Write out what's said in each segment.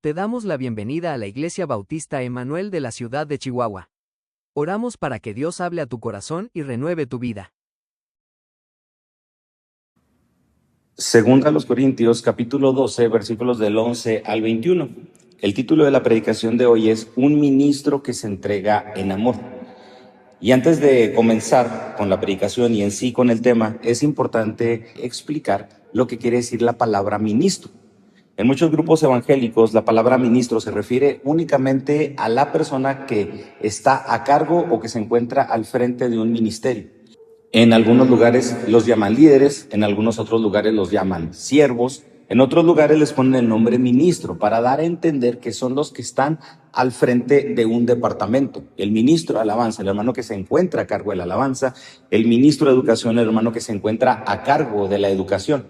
Te damos la bienvenida a la Iglesia Bautista Emanuel de la ciudad de Chihuahua. Oramos para que Dios hable a tu corazón y renueve tu vida. Segunda a los Corintios, capítulo 12, versículos del 11 al 21. El título de la predicación de hoy es Un ministro que se entrega en amor. Y antes de comenzar con la predicación y en sí con el tema, es importante explicar lo que quiere decir la palabra ministro. En muchos grupos evangélicos, la palabra ministro se refiere únicamente a la persona que está a cargo o que se encuentra al frente de un ministerio. En algunos lugares los llaman líderes, en algunos otros lugares los llaman siervos, en otros lugares les ponen el nombre ministro para dar a entender que son los que están al frente de un departamento. El ministro de alabanza, el hermano que se encuentra a cargo de la alabanza, el ministro de educación, el hermano que se encuentra a cargo de la educación.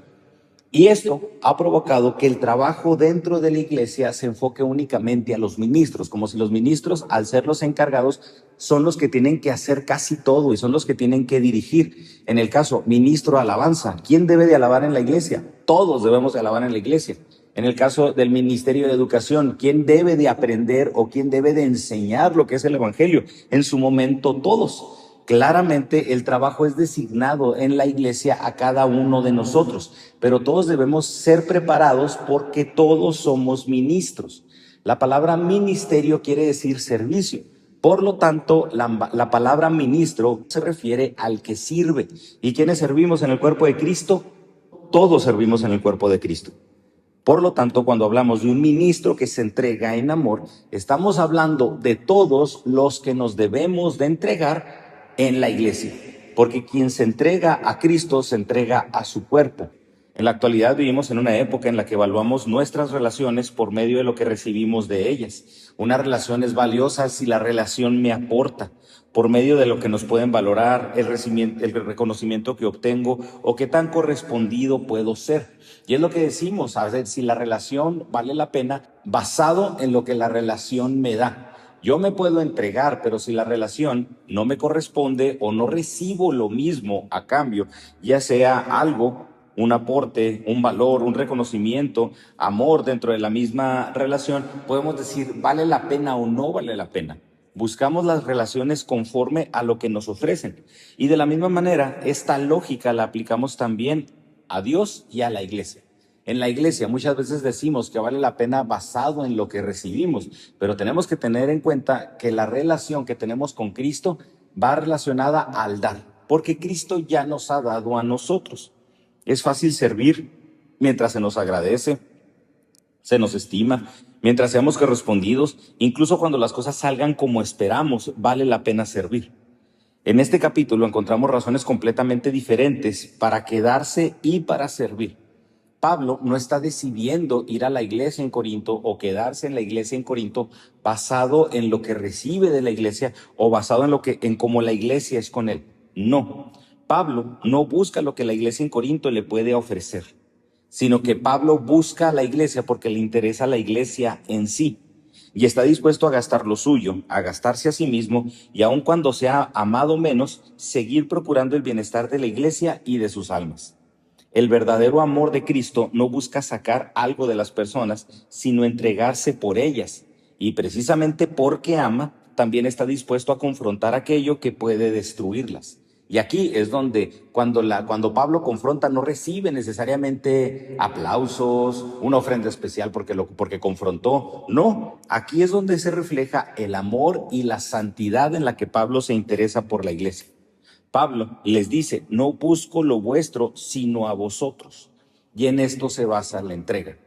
Y esto ha provocado que el trabajo dentro de la iglesia se enfoque únicamente a los ministros, como si los ministros, al ser los encargados, son los que tienen que hacer casi todo y son los que tienen que dirigir. En el caso, ministro de alabanza, ¿quién debe de alabar en la iglesia? Todos debemos de alabar en la iglesia. En el caso del ministerio de educación, ¿quién debe de aprender o quién debe de enseñar lo que es el evangelio? En su momento, todos. Claramente el trabajo es designado en la iglesia a cada uno de nosotros, pero todos debemos ser preparados porque todos somos ministros. La palabra ministerio quiere decir servicio. Por lo tanto, la palabra ministro se refiere al que sirve. ¿Y quiénes servimos en el cuerpo de Cristo? Todos servimos en el cuerpo de Cristo. Por lo tanto, cuando hablamos de un ministro que se entrega en amor, estamos hablando de todos los que nos debemos de entregar en la iglesia, porque quien se entrega a Cristo se entrega a su cuerpo. En la actualidad vivimos en una época en la que evaluamos nuestras relaciones por medio de lo que recibimos de ellas. Una relación es valiosa si la relación me aporta, por medio de lo que nos pueden valorar, el reconocimiento que obtengo o qué tan correspondido puedo ser. Y es lo que decimos, a ver si la relación vale la pena basado en lo que la relación me da. Yo me puedo entregar, pero si la relación no me corresponde o no recibo lo mismo a cambio, ya sea algo, un aporte, un valor, un reconocimiento, amor dentro de la misma relación, podemos decir, ¿vale la pena o no vale la pena? Buscamos las relaciones conforme a lo que nos ofrecen. Y de la misma manera, esta lógica la aplicamos también a Dios y a la iglesia. En la iglesia muchas veces decimos que vale la pena basado en lo que recibimos, pero tenemos que tener en cuenta que la relación que tenemos con Cristo va relacionada al dar, porque Cristo ya nos ha dado a nosotros. Es fácil servir mientras se nos agradece, se nos estima, mientras seamos correspondidos, incluso cuando las cosas salgan como esperamos, vale la pena servir. En este capítulo encontramos razones completamente diferentes para quedarse y para servir. Pablo no está decidiendo ir a la iglesia en Corinto o quedarse en la iglesia en Corinto basado en lo que recibe de la iglesia o basado en cómo la iglesia es con él. No, Pablo no busca lo que la iglesia en Corinto le puede ofrecer, sino que Pablo busca a la iglesia porque le interesa la iglesia en sí y está dispuesto a gastar lo suyo, a gastarse a sí mismo y aun cuando sea amado menos, seguir procurando el bienestar de la iglesia y de sus almas. El verdadero amor de Cristo no busca sacar algo de las personas, sino entregarse por ellas. Y precisamente porque ama, también está dispuesto a confrontar aquello que puede destruirlas. Y aquí es donde cuando Pablo confronta no recibe necesariamente aplausos, una ofrenda especial porque confrontó. No, aquí es donde se refleja el amor y la santidad en la que Pablo se interesa por la iglesia. Pablo les dice, no busco lo vuestro, sino a vosotros. Y en esto se basa la entrega.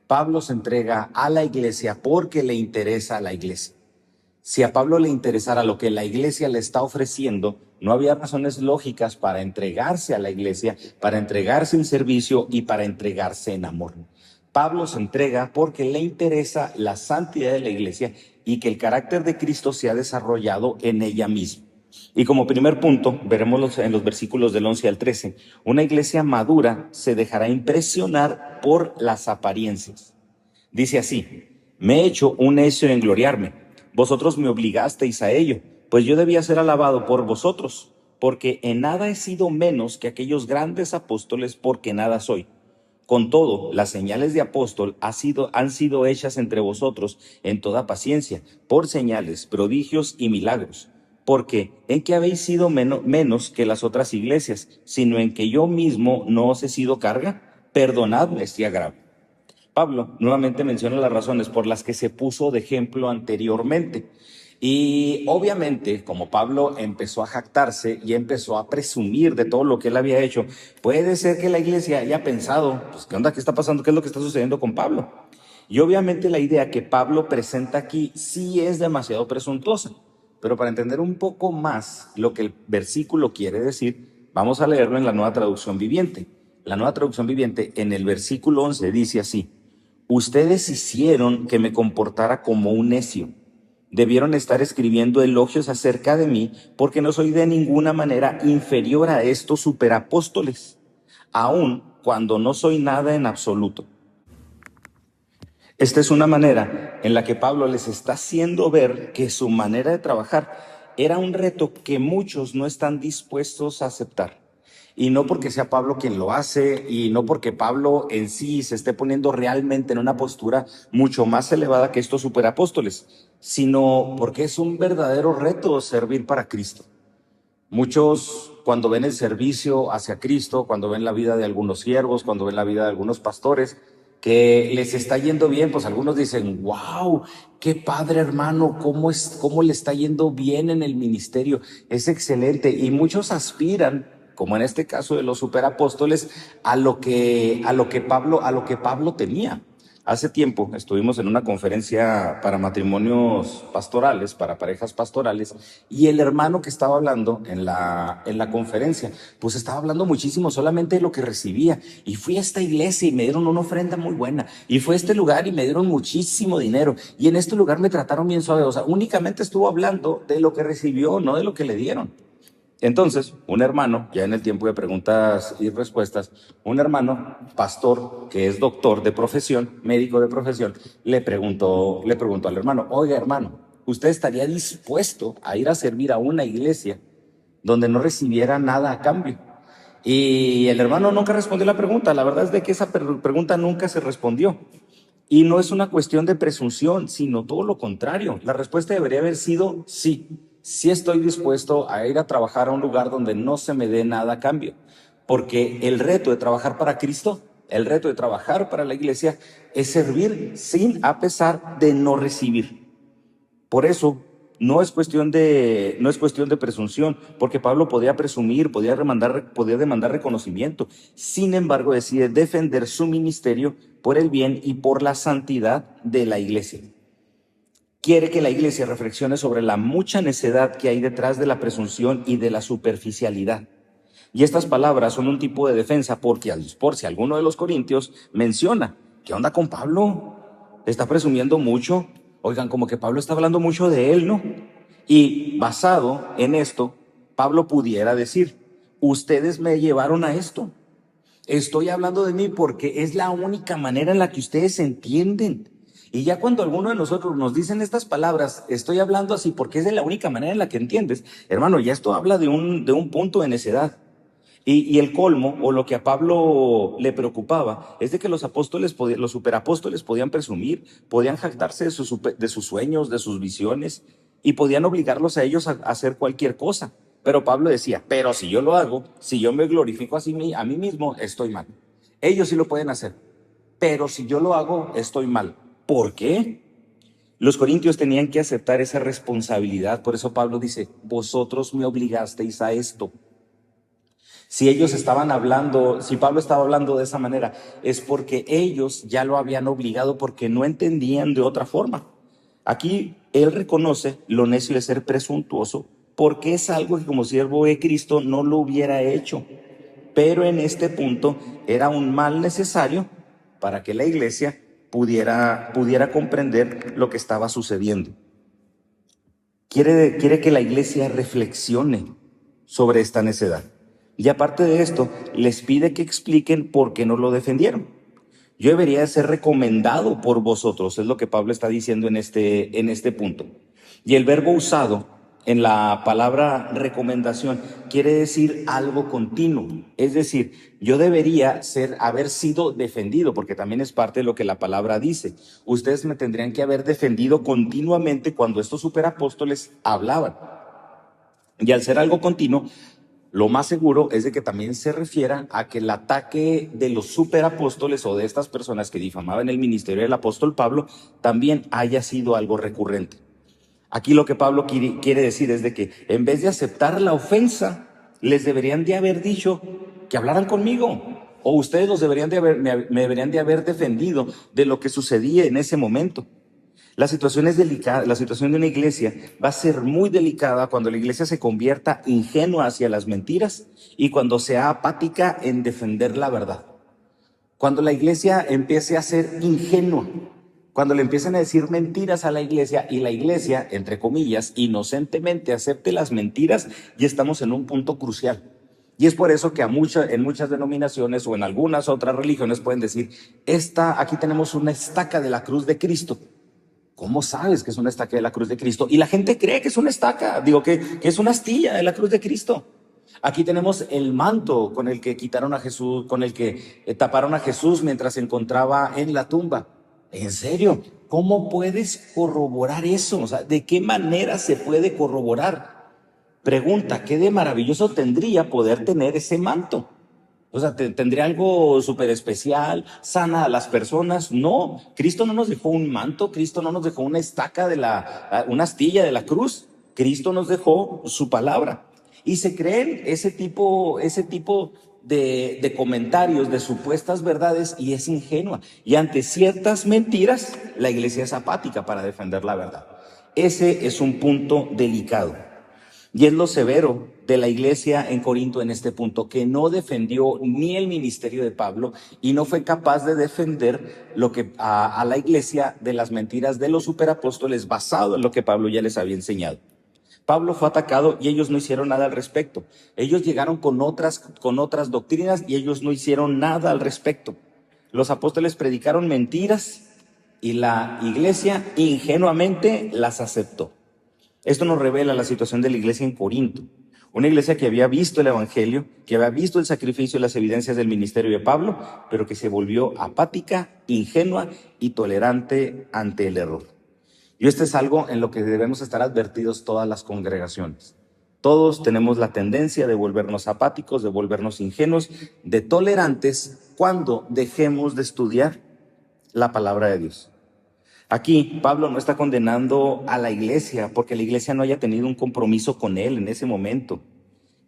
Pablo se entrega a la iglesia porque le interesa a la iglesia. Si a Pablo le interesara lo que la iglesia le está ofreciendo, no había razones lógicas para entregarse a la iglesia, para entregarse en servicio y para entregarse en amor. Pablo se entrega porque le interesa la santidad de la iglesia y que el carácter de Cristo se ha desarrollado en ella misma. Y como primer punto, veremos en los versículos del 11 al 13, una iglesia madura se dejará impresionar por las apariencias. Dice así, me he hecho un necio en gloriarme, vosotros me obligasteis a ello, pues yo debía ser alabado por vosotros, porque en nada he sido menos que aquellos grandes apóstoles, porque nada soy. Con todo, las señales de apóstol han sido hechas entre vosotros en toda paciencia, por señales, prodigios y milagros. Porque en que habéis sido menos que las otras iglesias, sino en que yo mismo no os he sido carga, perdonadme este agravio. Pablo nuevamente menciona las razones por las que se puso de ejemplo anteriormente. Y obviamente, como Pablo empezó a jactarse y empezó a presumir de todo lo que él había hecho, puede ser que la iglesia haya pensado, pues, ¿qué onda? ¿Qué está pasando? ¿Qué es lo que está sucediendo con Pablo? Y obviamente la idea que Pablo presenta aquí sí es demasiado presuntuosa. Pero para entender un poco más lo que el versículo quiere decir, vamos a leerlo en la Nueva Traducción Viviente. La Nueva Traducción Viviente en el versículo 11 dice así: ustedes hicieron que me comportara como un necio. Debieron estar escribiendo elogios acerca de mí, porque no soy de ninguna manera inferior a estos superapóstoles, aun cuando no soy nada en absoluto. Esta es una manera en la que Pablo les está haciendo ver que su manera de trabajar era un reto que muchos no están dispuestos a aceptar. Y no porque sea Pablo quien lo hace, y no porque Pablo en sí se esté poniendo realmente en una postura mucho más elevada que estos superapóstoles, sino porque es un verdadero reto servir para Cristo. Muchos, cuando ven el servicio hacia Cristo, cuando ven la vida de algunos siervos, cuando ven la vida de algunos pastores, que les está yendo bien, pues algunos dicen, wow, qué padre hermano, cómo le está yendo bien en el ministerio, es excelente. Y muchos aspiran, como en este caso de los superapóstoles, a lo que Pablo tenía. Hace tiempo estuvimos en una conferencia para matrimonios pastorales, para parejas pastorales, y el hermano que estaba hablando en la conferencia, pues estaba hablando muchísimo solamente de lo que recibía. Y fui a esta iglesia y me dieron una ofrenda muy buena. Y fue a este lugar y me dieron muchísimo dinero. Y en este lugar me trataron bien suave. O sea, únicamente estuvo hablando de lo que recibió, no de lo que le dieron. Entonces, un hermano, ya en el tiempo de preguntas y respuestas, un hermano, pastor, que es doctor de profesión, médico de profesión, le preguntó al hermano, oiga hermano, ¿usted estaría dispuesto a ir a servir a una iglesia donde no recibiera nada a cambio? Y el hermano nunca respondió la pregunta. La verdad es de que esa pregunta nunca se respondió. Y no es una cuestión de presunción, sino todo lo contrario. La respuesta debería haber sido sí. Sí estoy dispuesto a ir a trabajar a un lugar donde no se me dé nada a cambio. Porque el reto de trabajar para Cristo, el reto de trabajar para la iglesia, es servir sin a pesar de no recibir. Por eso, no es cuestión de presunción, porque Pablo podía presumir, podía demandar reconocimiento. Sin embargo, decide defender su ministerio por el bien y por la santidad de la iglesia. Quiere que la iglesia reflexione sobre la mucha necedad que hay detrás de la presunción y de la superficialidad. Y estas palabras son un tipo de defensa porque, por si alguno de los corintios menciona, ¿qué onda con Pablo? ¿Está presumiendo mucho? Oigan, como que Pablo está hablando mucho de él, ¿no? Y basado en esto, Pablo pudiera decir, ustedes me llevaron a esto. Estoy hablando de mí porque es la única manera en la que ustedes entienden. Y ya cuando alguno de nosotros nos dicen estas palabras, estoy hablando así porque es de la única manera en la que entiendes, hermano, ya esto habla de un punto de necedad. Y el colmo, o lo que a Pablo le preocupaba, es de que los superapóstoles podían presumir, podían jactarse de sus sueños, de sus visiones, y podían obligarlos a ellos a hacer cualquier cosa. Pero Pablo decía, pero si yo lo hago, si yo me glorifico a mí mismo, estoy mal. Ellos sí lo pueden hacer, pero si yo lo hago, estoy mal. ¿Por qué? Los corintios tenían que aceptar esa responsabilidad. Por eso Pablo dice, vosotros me obligasteis a esto. Si Pablo estaba hablando de esa manera, es porque ellos ya lo habían obligado porque no entendían de otra forma. Aquí él reconoce lo necio de ser presuntuoso porque es algo que como siervo de Cristo no lo hubiera hecho. Pero en este punto era un mal necesario para que la iglesia pudiera comprender lo que estaba sucediendo. Quiere que la iglesia reflexione sobre esta necedad. Y aparte de esto, les pide que expliquen por qué no lo defendieron. Yo debería ser recomendado por vosotros, es lo que Pablo está diciendo en este punto. Y el verbo usado en la palabra recomendación quiere decir algo continuo. Es decir, yo debería haber sido defendido, porque también es parte de lo que la palabra dice. Ustedes me tendrían que haber defendido continuamente cuando estos superapóstoles hablaban. Y al ser algo continuo, lo más seguro es de que también se refiera a que el ataque de los superapóstoles o de estas personas que difamaban el ministerio del apóstol Pablo también haya sido algo recurrente. Aquí lo que Pablo quiere decir es de que en vez de aceptar la ofensa, les deberían de haber dicho que hablaran conmigo, o ustedes me deberían de haber defendido de lo que sucedía en ese momento. La situación es delicada. La situación de una iglesia va a ser muy delicada cuando la iglesia se convierta ingenua hacia las mentiras y cuando sea apática en defender la verdad. Cuando la iglesia empiece a ser ingenua, cuando le empiecen a decir mentiras a la iglesia y la iglesia, entre comillas, inocentemente acepte las mentiras, ya estamos en un punto crucial. Y es por eso que en muchas denominaciones o en algunas otras religiones pueden decir, aquí tenemos una estaca de la cruz de Cristo. ¿Cómo sabes que es una estaca de la cruz de Cristo? Y la gente cree que es una estaca, que es una astilla de la cruz de Cristo. Aquí tenemos el manto con el que quitaron a Jesús, con el que taparon a Jesús mientras se encontraba en la tumba. ¿En serio? ¿Cómo puedes corroborar eso? O sea, ¿de qué manera se puede corroborar? Pregunta, ¿qué de maravilloso tendría poder tener ese manto? O sea, ¿tendría algo súper especial? ¿Sana a las personas? No, Cristo no nos dejó un manto, Cristo no nos dejó una estaca una astilla de la cruz. Cristo nos dejó su palabra. Y se creen ese tipo de comentarios, de supuestas verdades, y es ingenua. Y ante ciertas mentiras, la iglesia es apática para defender la verdad. Ese es un punto delicado. Y es lo severo de la iglesia en Corinto en este punto, que no defendió ni el ministerio de Pablo y no fue capaz de defender a la iglesia de las mentiras de los superapóstoles basado en lo que Pablo ya les había enseñado. Pablo fue atacado y ellos no hicieron nada al respecto. Ellos llegaron con otras doctrinas y ellos no hicieron nada al respecto. Los apóstoles predicaron mentiras y la iglesia ingenuamente las aceptó. Esto nos revela la situación de la iglesia en Corinto. Una iglesia que había visto el evangelio, que había visto el sacrificio y las evidencias del ministerio de Pablo, pero que se volvió apática, ingenua y tolerante ante el error. Y esto es algo en lo que debemos estar advertidos todas las congregaciones. Todos tenemos la tendencia de volvernos apáticos, de volvernos ingenuos, de tolerantes cuando dejemos de estudiar la palabra de Dios. Aquí Pablo no está condenando a la iglesia porque la iglesia no haya tenido un compromiso con él en ese momento.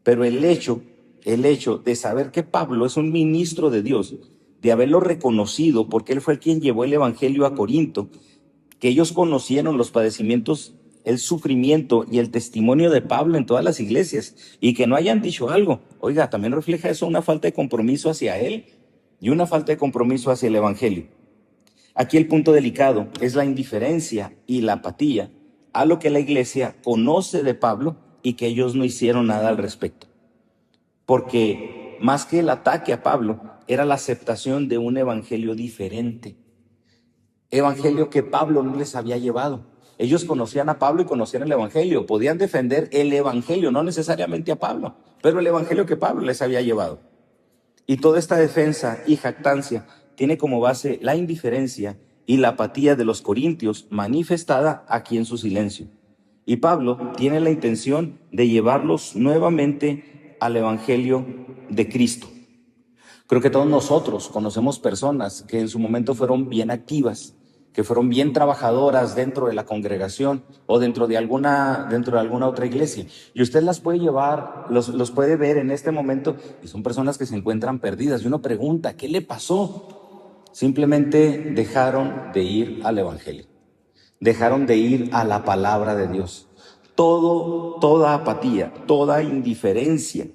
Pero el hecho de saber que Pablo es un ministro de Dios, de haberlo reconocido porque él fue el quien llevó el evangelio a Corinto, que ellos conocieron los padecimientos, el sufrimiento y el testimonio de Pablo en todas las iglesias y que no hayan dicho algo. Oiga, también refleja eso una falta de compromiso hacia él y una falta de compromiso hacia el evangelio. Aquí el punto delicado es la indiferencia y la apatía a lo que la iglesia conoce de Pablo y que ellos no hicieron nada al respecto. Porque más que el ataque a Pablo, era la aceptación de un evangelio diferente. Evangelio que Pablo no les había llevado. Ellos conocían a Pablo y conocían el evangelio. Podían defender el evangelio, no necesariamente a Pablo, pero el evangelio que Pablo les había llevado. Y toda esta defensa y jactancia tiene como base la indiferencia y la apatía de los corintios manifestada aquí en su silencio. Y Pablo tiene la intención de llevarlos nuevamente al evangelio de Cristo. Creo que todos nosotros conocemos personas que en su momento fueron bien activas, que fueron bien trabajadoras dentro de la congregación o dentro de alguna otra iglesia. Y usted las puede llevar, los puede ver en este momento y son personas que se encuentran perdidas. Y uno pregunta, ¿qué le pasó? Simplemente dejaron de ir al evangelio, dejaron de ir a la palabra de Dios. Toda apatía, toda indiferencia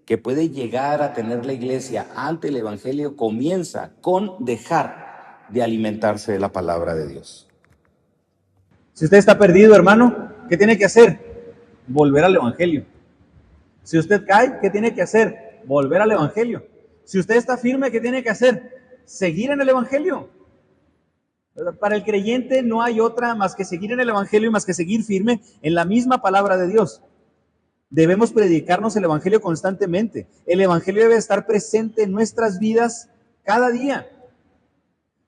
que puede llegar a tener la iglesia ante el evangelio comienza con dejar de alimentarse de la palabra de Dios. Si usted está perdido, hermano, ¿qué tiene que hacer? Volver al evangelio. Si usted cae, ¿qué tiene que hacer? Volver al evangelio. Si usted está firme, ¿qué tiene que hacer? Seguir en el evangelio. Para el creyente no hay otra más que seguir en el Evangelio y más que seguir firme en la misma palabra de Dios. Debemos predicarnos el Evangelio constantemente. El Evangelio debe estar presente en nuestras vidas cada día.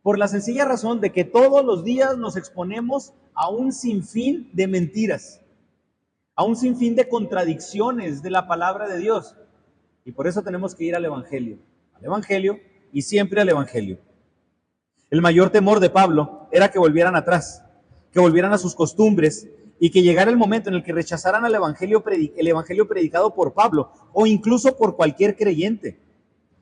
Por la sencilla razón de que todos los días nos exponemos a un sinfín de mentiras, a un sinfín de contradicciones de la palabra de Dios. Y por eso tenemos que ir al Evangelio y siempre al Evangelio. El mayor temor de Pablo era que volvieran atrás, que volvieran a sus costumbres y que llegara el momento en el que rechazaran el evangelio predicado por Pablo o incluso por cualquier creyente.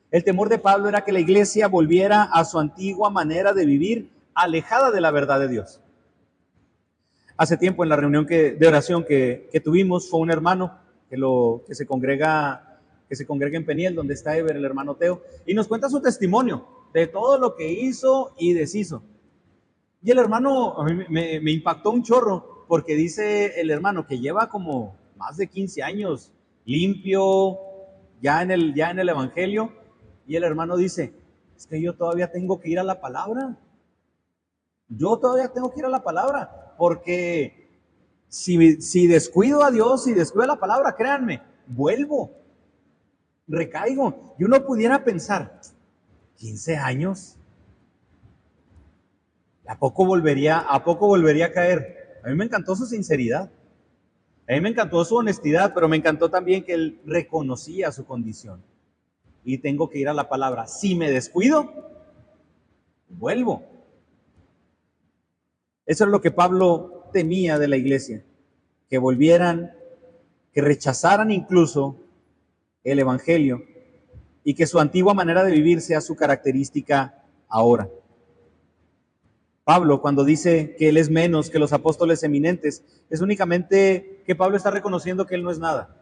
El temor de Pablo era que la iglesia volviera a su antigua manera de vivir, alejada de la verdad de Dios. Hace tiempo en la reunión de oración que tuvimos, fue un hermano que se congrega en Peniel, donde está Ever, el hermano Teo, y nos cuenta su testimonio de todo lo que hizo y deshizo. Y el hermano, a mí me impactó un chorro, porque dice el hermano que lleva como más de 15 años limpio, ya en el Evangelio, y el hermano dice, es que yo todavía tengo que ir a la palabra. Porque si descuido a Dios, si descuido a la palabra, créanme, vuelvo, recaigo. Y uno pudiera pensar, 15 años, ¿a poco volvería a caer? A mí me encantó su sinceridad, a mí me encantó su honestidad, pero me encantó también que él reconocía su condición. Y tengo que ir a la palabra. Si me descuido, vuelvo. Eso es lo que Pablo temía de la iglesia, que volvieran, que rechazaran incluso el Evangelio y que su antigua manera de vivir sea su característica ahora. Pablo, cuando dice que él es menos que los apóstoles eminentes, es únicamente que Pablo está reconociendo que él no es nada.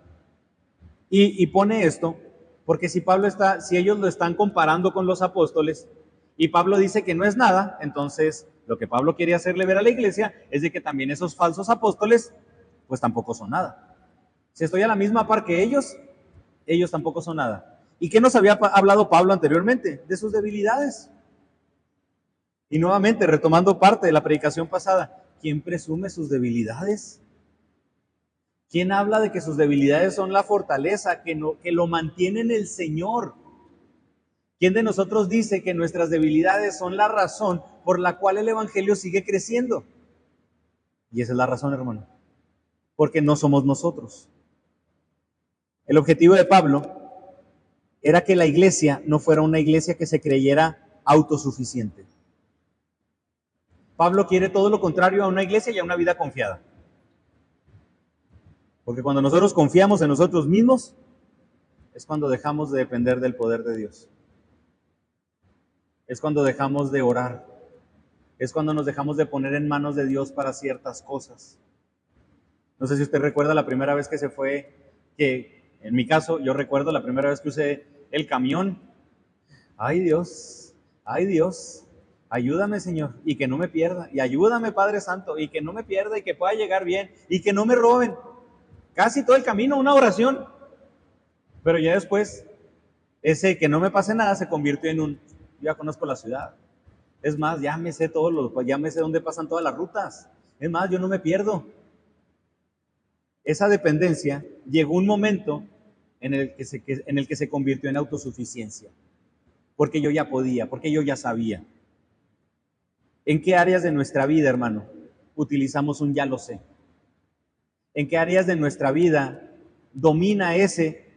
Y pone esto, porque si ellos lo están comparando con los apóstoles, y Pablo dice que no es nada, entonces lo que Pablo quiere hacerle ver a la iglesia es de que también esos falsos apóstoles, pues tampoco son nada. Si estoy a la misma par que ellos tampoco son nada. ¿Y qué nos había hablado Pablo anteriormente? De sus debilidades. Y nuevamente, retomando parte de la predicación pasada, ¿quién presume sus debilidades? ¿Quién habla de que sus debilidades son la fortaleza, que lo mantiene en el Señor? ¿Quién de nosotros dice que nuestras debilidades son la razón por la cual el Evangelio sigue creciendo? Y esa es la razón, hermano, porque no somos nosotros. El objetivo de Pablo era que la iglesia no fuera una iglesia que se creyera autosuficiente. Pablo quiere todo lo contrario a una iglesia y a una vida confiada. Porque cuando nosotros confiamos en nosotros mismos, es cuando dejamos de depender del poder de Dios. Es cuando dejamos de orar. Es cuando nos dejamos de poner en manos de Dios para ciertas cosas. No sé si usted recuerda la primera vez que se fue, que en mi caso, yo recuerdo la primera vez que usé el camión. Ay Dios, ayúdame Señor, y que no me pierda, y ayúdame Padre Santo, y que no me pierda, y que pueda llegar bien, y que no me roben. Casi todo el camino una oración, pero ya después, ese que no me pase nada se convirtió en yo ya conozco la ciudad. Es más, ya me sé dónde pasan todas las rutas. Es más, yo no me pierdo. Esa dependencia llegó un momento en el que se convirtió en autosuficiencia, porque yo ya podía, porque yo ya sabía. ¿En qué áreas de nuestra vida, hermano, utilizamos un ya lo sé? ¿En qué áreas de nuestra vida domina ese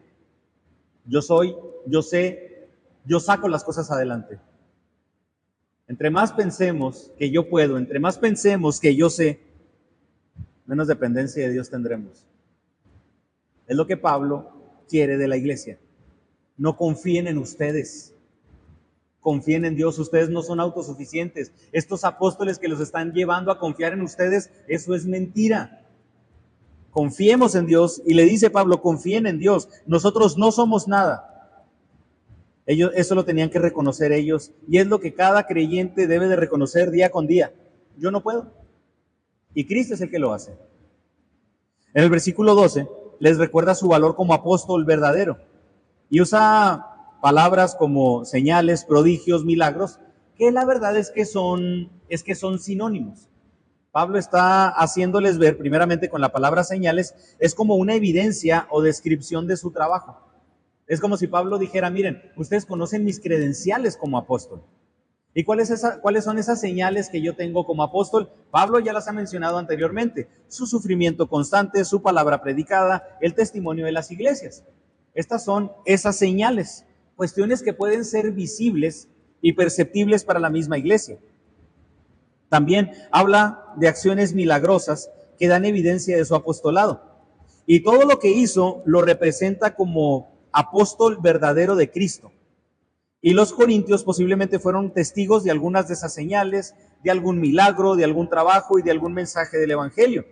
yo soy, yo sé, yo saco las cosas adelante? Entre más pensemos que yo puedo, entre más pensemos que yo sé, menos dependencia de Dios tendremos. Es lo que Pablo quiere de la iglesia. No confíen en ustedes. Confíen en Dios, ustedes no son autosuficientes. Estos apóstoles que los están llevando a confiar en ustedes, eso es mentira. Confiemos en Dios, y le dice Pablo, confíen en Dios, nosotros no somos nada. Eso lo tenían que reconocer ellos, y es lo que cada creyente debe de reconocer día con día. Yo no puedo, y Cristo es el que lo hace. En el versículo 12, les recuerda su valor como apóstol verdadero, y usa palabras como señales, prodigios, milagros, que la verdad es que son sinónimos. Pablo está haciéndoles ver, primeramente con la palabra señales, es como una evidencia o descripción de su trabajo. Es como si Pablo dijera, miren, ustedes conocen mis credenciales como apóstol. ¿Y cuáles son esas señales que yo tengo como apóstol? Pablo ya las ha mencionado anteriormente. Su sufrimiento constante, su palabra predicada, el testimonio de las iglesias. Estas son esas señales, cuestiones que pueden ser visibles y perceptibles para la misma iglesia. También habla de acciones milagrosas que dan evidencia de su apostolado. Y todo lo que hizo lo representa como apóstol verdadero de Cristo. Y los corintios posiblemente fueron testigos de algunas de esas señales, de algún milagro, de algún trabajo y de algún mensaje del evangelio.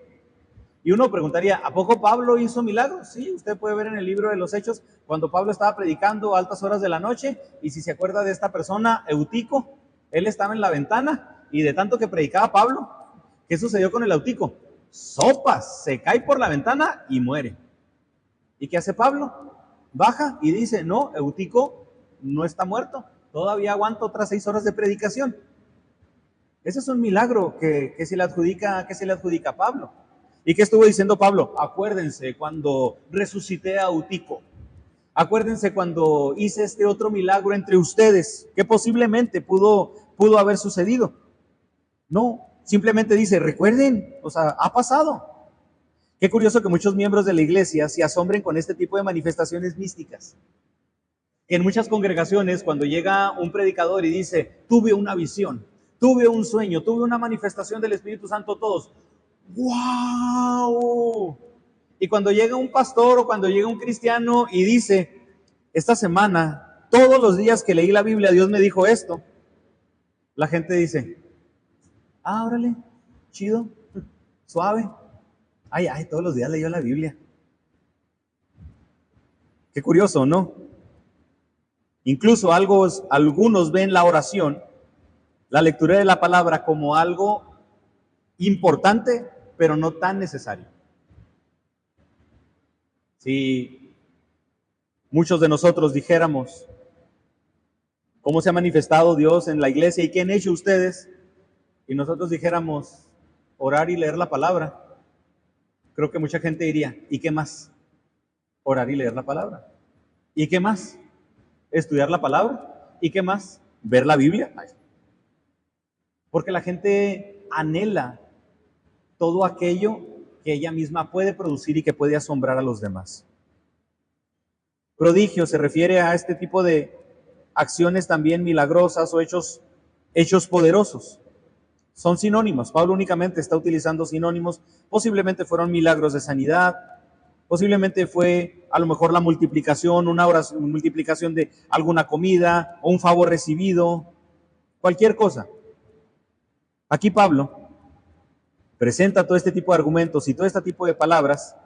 Y uno preguntaría, ¿a poco Pablo hizo milagros? Sí, usted puede ver en el libro de los Hechos, cuando Pablo estaba predicando a altas horas de la noche, y si se acuerda de esta persona, Eutico, él estaba en la ventana, y de tanto que predicaba Pablo, ¿qué sucedió con el Eutico? Sopas, se cae por la ventana y muere. ¿Y qué hace Pablo? Baja y dice, no, Eutico no está muerto, todavía aguanta otras 6 horas de predicación. Ese es un milagro que se le adjudica a Pablo. ¿Y qué estuvo diciendo Pablo? Acuérdense cuando resucité a Eutico. Acuérdense cuando hice este otro milagro entre ustedes, que posiblemente pudo haber sucedido. No, simplemente dice, recuerden, o sea, ha pasado. Qué curioso que muchos miembros de la iglesia se asombren con este tipo de manifestaciones místicas. En muchas congregaciones, cuando llega un predicador y dice, tuve una visión, tuve un sueño, tuve una manifestación del Espíritu Santo, todos, ¡wow! Y cuando llega un pastor o cuando llega un cristiano y dice, esta semana, todos los días que leí la Biblia, Dios me dijo esto, la gente dice, órale, chido, suave, ay, todos los días leyó la Biblia. Qué curioso, ¿no? Incluso algunos ven la oración, la lectura de la palabra, como algo importante, pero no tan necesario. Si muchos de nosotros dijéramos cómo se ha manifestado Dios en la iglesia y qué han hecho ustedes, y nosotros dijéramos orar y leer la palabra, creo que mucha gente diría, ¿y qué más? Orar y leer la palabra. ¿Y qué más? Estudiar la palabra. ¿Y qué más? Ver la Biblia. Porque la gente anhela todo aquello que ella misma puede producir y que puede asombrar a los demás. Prodigio se refiere a este tipo de acciones también milagrosas o hechos poderosos. Son sinónimos. Pablo únicamente está utilizando sinónimos. Posiblemente fueron milagros de sanidad. Posiblemente fue a lo mejor la multiplicación, una multiplicación de alguna comida o un favor recibido, cualquier cosa. Aquí Pablo presenta todo este tipo de argumentos y todo este tipo de palabras,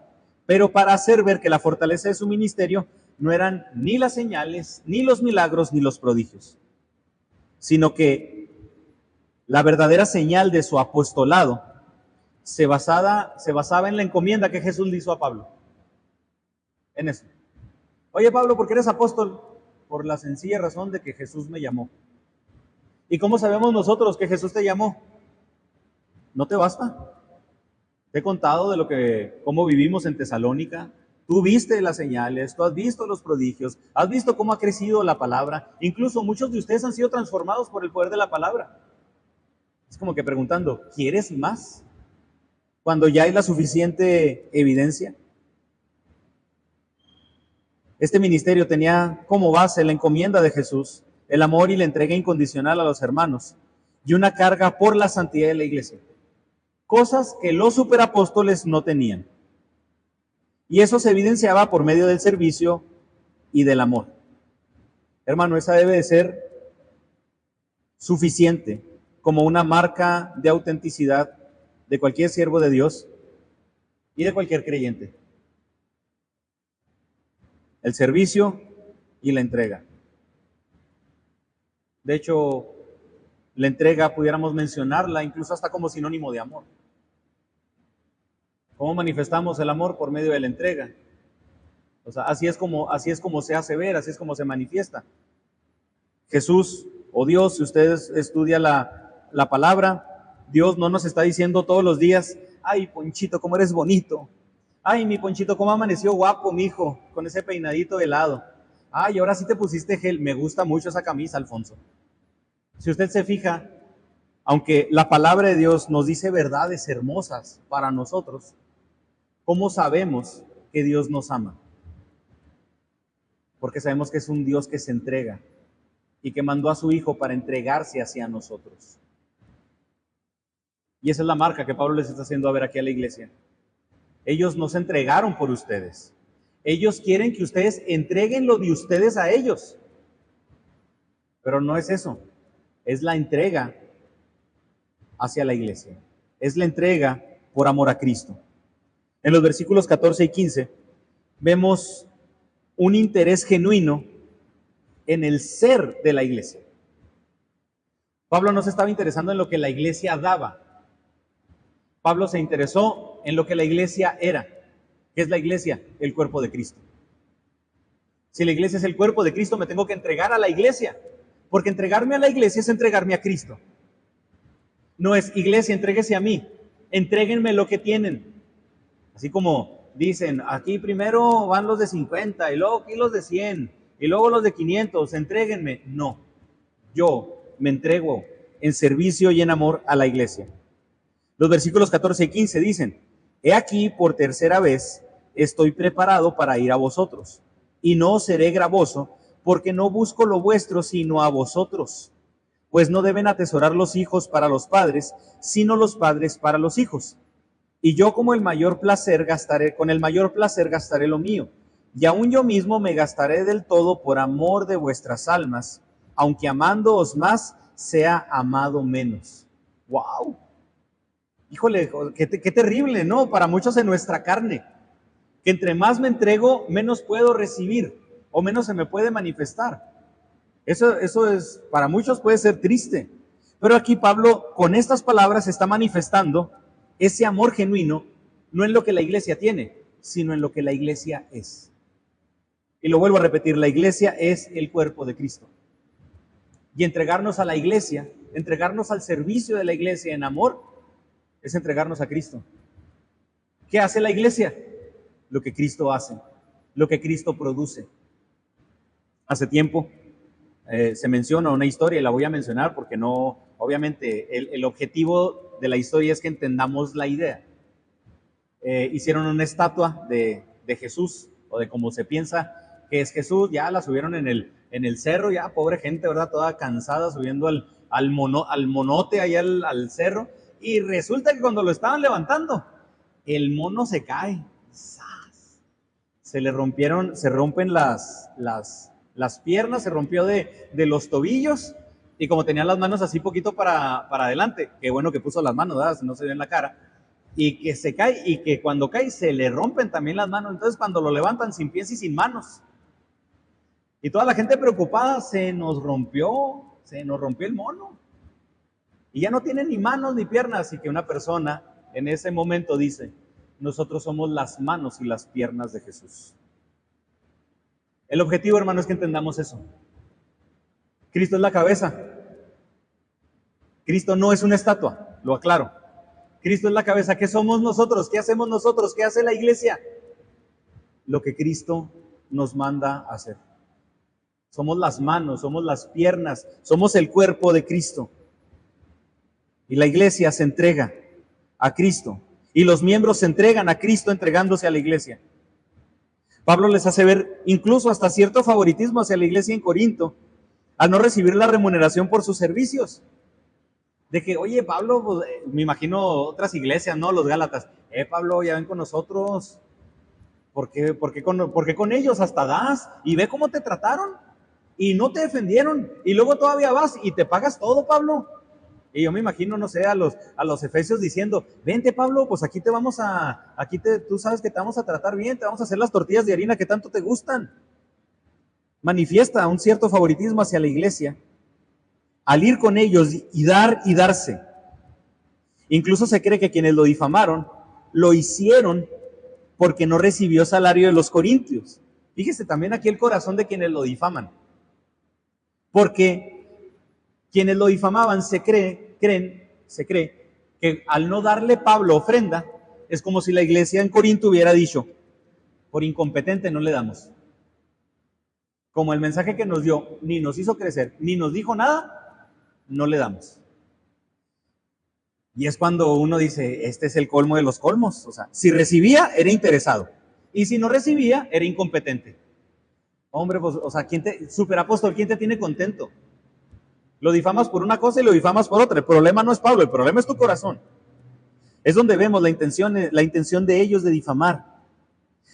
pero para hacer ver que la fortaleza de su ministerio no eran ni las señales, ni los milagros, ni los prodigios, sino que la verdadera señal de su apostolado se basaba en la encomienda que Jesús le hizo a Pablo. En eso. Oye, Pablo, ¿por qué eres apóstol? Por la sencilla razón de que Jesús me llamó. ¿Y cómo sabemos nosotros que Jesús te llamó? ¿No te basta? Te he contado cómo vivimos en Tesalónica. Tú viste las señales, tú has visto los prodigios, has visto cómo ha crecido la palabra. Incluso muchos de ustedes han sido transformados por el poder de la palabra. Es como que preguntando, ¿quieres más? Cuando ya hay la suficiente evidencia. Este ministerio tenía como base la encomienda de Jesús, el amor y la entrega incondicional a los hermanos, y una carga por la santidad de la iglesia. Cosas que los superapóstoles no tenían. Y eso se evidenciaba por medio del servicio y del amor. Hermano, esa debe de ser suficiente como una marca de autenticidad de cualquier siervo de Dios y de cualquier creyente. El servicio y la entrega. De hecho, la entrega pudiéramos mencionarla incluso hasta como sinónimo de amor. ¿Cómo manifestamos el amor? Por medio de la entrega. O sea, así es como se hace ver, así es como se manifiesta. Jesús o Dios, si usted estudia la palabra, Dios no nos está diciendo todos los días, ay, Ponchito, cómo eres bonito. Ay, mi Ponchito, cómo amaneció guapo, mi hijo, con ese peinadito de lado. Ay, ahora sí te pusiste gel. Me gusta mucho esa camisa, Alfonso. Si usted se fija, aunque la palabra de Dios nos dice verdades hermosas para nosotros, ¿cómo sabemos que Dios nos ama? Porque sabemos que es un Dios que se entrega y que mandó a su Hijo para entregarse hacia nosotros. Y esa es la marca que Pablo les está haciendo a ver aquí a la iglesia. Ellos no se entregaron por ustedes. Ellos quieren que ustedes entreguen lo de ustedes a ellos. Pero no es eso. Es la entrega hacia la iglesia. Es la entrega por amor a Cristo. En los versículos 14 y 15 vemos un interés genuino en el ser de la iglesia. Pablo no se estaba interesando en lo que la iglesia daba. Pablo se interesó en lo que la iglesia era. ¿Qué es la iglesia? El cuerpo de Cristo. Si la iglesia es el cuerpo de Cristo, me tengo que entregar a la iglesia, porque entregarme a la iglesia es entregarme a Cristo. No es, iglesia, entréguese a mí, entréguenme lo que tienen. Así como dicen, aquí primero van los de 50, y luego aquí los de 100, y luego los de 500, entréguenme. No, yo me entrego en servicio y en amor a la iglesia. Los versículos 14 y 15 dicen, he aquí por tercera vez estoy preparado para ir a vosotros, y no seré gravoso, porque no busco lo vuestro, sino a vosotros. Pues no deben atesorar los hijos para los padres, sino los padres para los hijos. Y yo con el mayor placer gastaré lo mío, y aún yo mismo me gastaré del todo por amor de vuestras almas, aunque amándoos más, sea amado menos. ¡Wow! Híjole, qué terrible, ¿no? Para muchos en nuestra carne, que entre más me entrego, menos puedo recibir, o menos se me puede manifestar. Eso es, para muchos puede ser triste, pero aquí Pablo con estas palabras está manifestando ese amor genuino, no en lo que la iglesia tiene, sino en lo que la iglesia es. Y lo vuelvo a repetir, la iglesia es el cuerpo de Cristo. Y entregarnos a la iglesia, entregarnos al servicio de la iglesia en amor, es entregarnos a Cristo. ¿Qué hace la iglesia? Lo que Cristo hace, lo que Cristo produce. Hace tiempo se menciona una historia y la voy a mencionar porque no, obviamente el objetivo de la historia es que entendamos la idea. Hicieron una estatua de Jesús, o de cómo se piensa que es Jesús, ya la subieron en el cerro, ya pobre gente, ¿verdad? Toda cansada subiendo al monote allá al cerro, y resulta que cuando lo estaban levantando, el mono se cae, se rompen las piernas, se rompió de los tobillos, y como tenía las manos así poquito para adelante, qué bueno que puso las manos, ¿verdad? Si no se ve en la cara, y que se cae, y que cuando cae se le rompen también las manos, entonces cuando lo levantan sin pies y sin manos, y toda la gente preocupada, se nos rompió el mono, y ya no tiene ni manos ni piernas, y que una persona en ese momento dice, nosotros somos las manos y las piernas de Jesús. El objetivo, hermano, es que entendamos eso. Cristo es la cabeza. Cristo no es una estatua, lo aclaro. Cristo es la cabeza. ¿Qué somos nosotros? ¿Qué hacemos nosotros? ¿Qué hace la iglesia? Lo que Cristo nos manda a hacer. Somos las manos, somos las piernas, somos el cuerpo de Cristo. Y la iglesia se entrega a Cristo. Y los miembros se entregan a Cristo entregándose a la iglesia. Pablo les hace ver incluso hasta cierto favoritismo hacia la iglesia en Corinto, al no recibir la remuneración por sus servicios. De que, oye, Pablo, pues, me imagino otras iglesias, ¿no? Los Gálatas. Pablo, ya ven con nosotros. ¿Por qué con ellos hasta das? Y ve cómo te trataron. Y no te defendieron. Y luego todavía vas y te pagas todo, Pablo. Y yo me imagino, no sé, a los efesios diciendo, vente, Pablo, pues aquí tú sabes que te vamos a tratar bien, te vamos a hacer las tortillas de harina que tanto te gustan. Manifiesta un cierto favoritismo hacia la iglesia al ir con ellos y dar y darse. Incluso se cree que quienes lo difamaron lo hicieron porque no recibió salario de los corintios. Fíjese también aquí el corazón de quienes lo difaman. Porque Quienes lo difamaban se cree que al no darle Pablo ofrenda, es como si la iglesia en Corinto hubiera dicho, por incompetente no le damos. Como el mensaje que nos dio ni nos hizo crecer, ni nos dijo nada, no le damos. Y es cuando uno dice, este es el colmo de los colmos. O sea, si recibía, era interesado. Y si no recibía, era incompetente. Hombre, pues, o sea, superapóstol, ¿quién te tiene contento? Lo difamas por una cosa y lo difamas por otra. El problema no es Pablo, el problema es tu corazón. Es donde vemos la intención de ellos de difamar.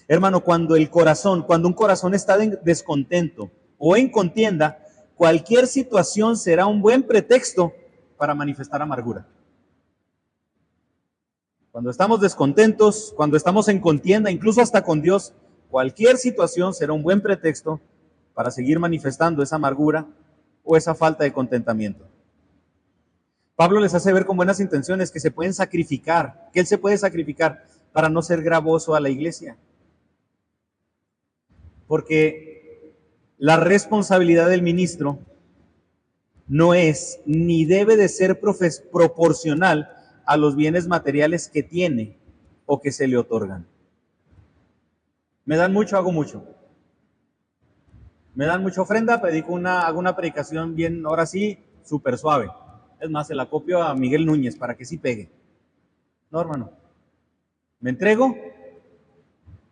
Hermano, cuando un corazón está en descontento o en contienda, cualquier situación será un buen pretexto para manifestar amargura. Cuando estamos descontentos, cuando estamos en contienda, incluso hasta con Dios, cualquier situación será un buen pretexto para seguir manifestando esa amargura o esa falta de contentamiento. Pablo les hace ver con buenas intenciones que se pueden sacrificar, que él se puede sacrificar para no ser gravoso a la iglesia. Porque la responsabilidad del ministro no es ni debe de ser proporcional a los bienes materiales que tiene o que se le otorgan. Me dan mucho, hago mucho. Me dan mucha ofrenda, hago una predicación bien, ahora sí, súper suave. Es más, se la copio a Miguel Núñez para que sí pegue. No, hermano. Me entrego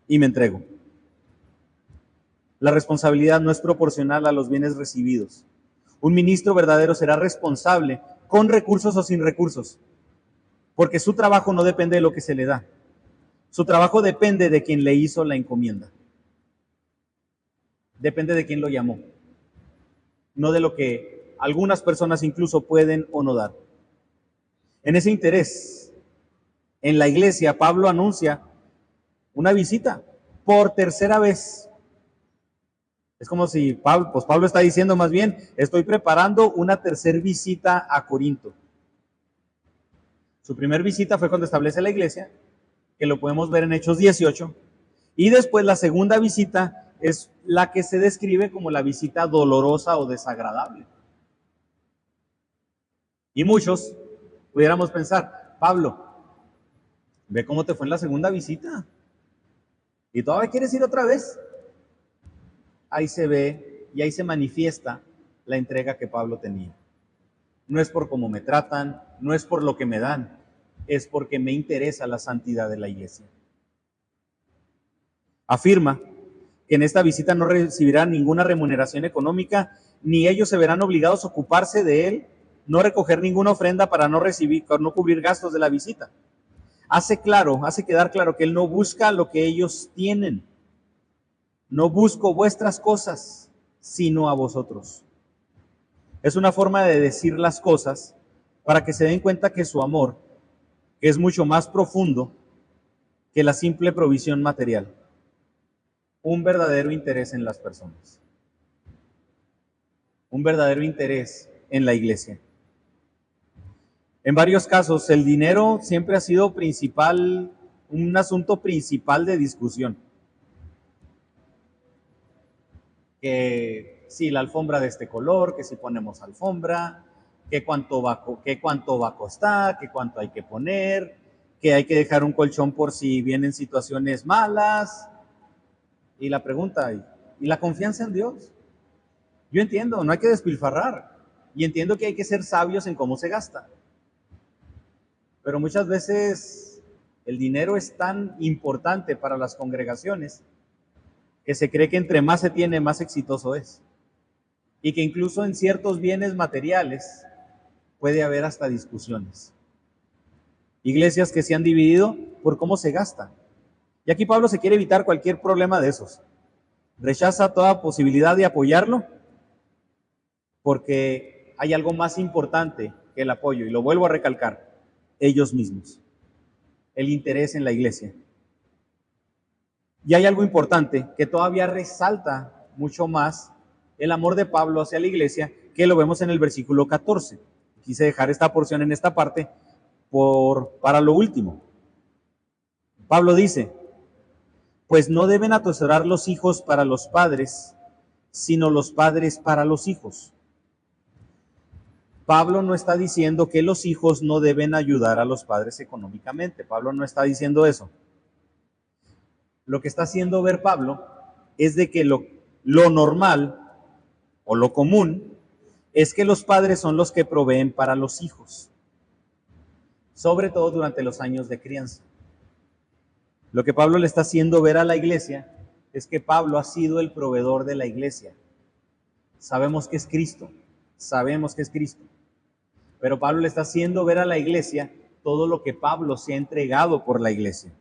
y me entrego. La responsabilidad no es proporcional a los bienes recibidos. Un ministro verdadero será responsable con recursos o sin recursos, porque su trabajo no depende de lo que se le da. Su trabajo depende de quien le hizo la encomienda. Depende de quién lo llamó, no de lo que algunas personas incluso pueden o no dar. En ese interés, en la iglesia, Pablo anuncia una visita por tercera vez. Es como si Pablo está diciendo más bien, estoy preparando una tercera visita a Corinto. Su primer visita fue cuando establece la iglesia, que lo podemos ver en Hechos 18, y después la segunda visita es la que se describe como la visita dolorosa o desagradable. Y muchos pudiéramos pensar, Pablo, ve cómo te fue en la segunda visita, y todavía quieres ir otra vez. Ahí se ve y ahí se manifiesta la entrega que Pablo tenía. No es por cómo me tratan, no es por lo que me dan, es porque me interesa la santidad de la iglesia. Afirma que en esta visita no recibirá ninguna remuneración económica, ni ellos se verán obligados a ocuparse de él, no recoger ninguna ofrenda para no cubrir gastos de la visita. Hace quedar claro que él no busca lo que ellos tienen. No busco vuestras cosas, sino a vosotros. Es una forma de decir las cosas para que se den cuenta que su amor, que es mucho más profundo que la simple provisión material. Un verdadero interés en las personas. Un verdadero interés en la iglesia. En varios casos, el dinero siempre ha sido un asunto principal de discusión. Que si la alfombra de este color, que si ponemos alfombra, que cuánto va a costar, que cuánto hay que poner, que hay que dejar un colchón por si vienen situaciones malas. Y la pregunta, ¿y la confianza en Dios? Yo entiendo, no hay que despilfarrar, y entiendo que hay que ser sabios en cómo se gasta. Pero muchas veces el dinero es tan importante para las congregaciones que se cree que entre más se tiene, más exitoso es. Y que incluso en ciertos bienes materiales puede haber hasta discusiones. Iglesias que se han dividido por cómo se gasta. Y aquí Pablo se quiere evitar cualquier problema de esos. Rechaza toda posibilidad de apoyarlo porque hay algo más importante que el apoyo, y lo vuelvo a recalcar, ellos mismos. El interés en la iglesia. Y hay algo importante que todavía resalta mucho más el amor de Pablo hacia la iglesia, que lo vemos en el versículo 14. Quise dejar esta porción en esta parte para lo último. Pablo dice, pues no deben atesorar los hijos para los padres, sino los padres para los hijos. Pablo no está diciendo que los hijos no deben ayudar a los padres económicamente. Pablo no está diciendo eso. Lo que está haciendo ver Pablo es de que lo normal o lo común es que los padres son los que proveen para los hijos, sobre todo durante los años de crianza. Lo que Pablo le está haciendo ver a la iglesia es que Pablo ha sido el proveedor de la iglesia. Sabemos que es Cristo, pero Pablo le está haciendo ver a la iglesia todo lo que Pablo se ha entregado por la iglesia.